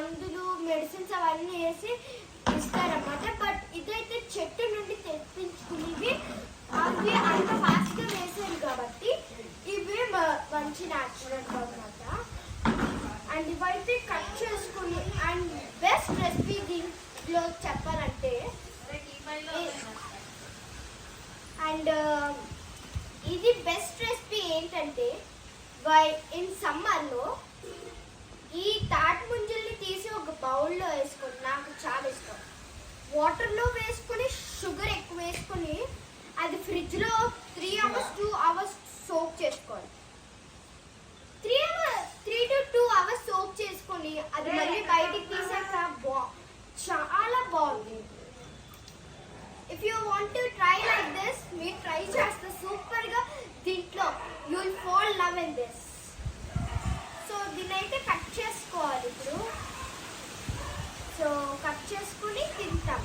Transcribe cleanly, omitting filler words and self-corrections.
మందులు మెడిసిన్స్ అవన్నీ వేసి ఇస్తారన్నమాట. బట్ ఇదైతే చెట్టు నుండి తెప్పించుకునేవి, అవి అంత ఫాస్ట్గా వేసారు కాబట్టి ఇవి మంచి న్యాచురల్ అన్నమాట. అండ్ ఇవైతే కట్ చేసుకుని అండ్ బెస్ట్ రెసిపీ దీంట్లో చెప్పాలంటే అండ్ ఇది బెస్ట్ రెసిపీ ఏంటంటే ఇన్ సమ్మర్లో ఈ తాటి ముంజల్ని తీసి ఒక బౌల్లో వేసుకొని, నాకు చాలా ఇష్టం, వాటర్లో వేసుకొని షుగర్ ఎక్కువ వేసుకొని అది ఫ్రిడ్జ్లో 3 hours 2 hours సోక్ చేసుకోవాలి. 3 to 2 hours సోక్ చేసుకొని అది మళ్ళీ బయటికి తీసాక చాలా బాగుంది. If you want to try like this, మీరు ట్రై చేస్తే సూపర్గా దీంట్లో you will fall love in this. So దీన్ని అయితే కట్ చేసుకోవాలి ఇప్పుడు. సో కట్ చేసుకుని తింటాం.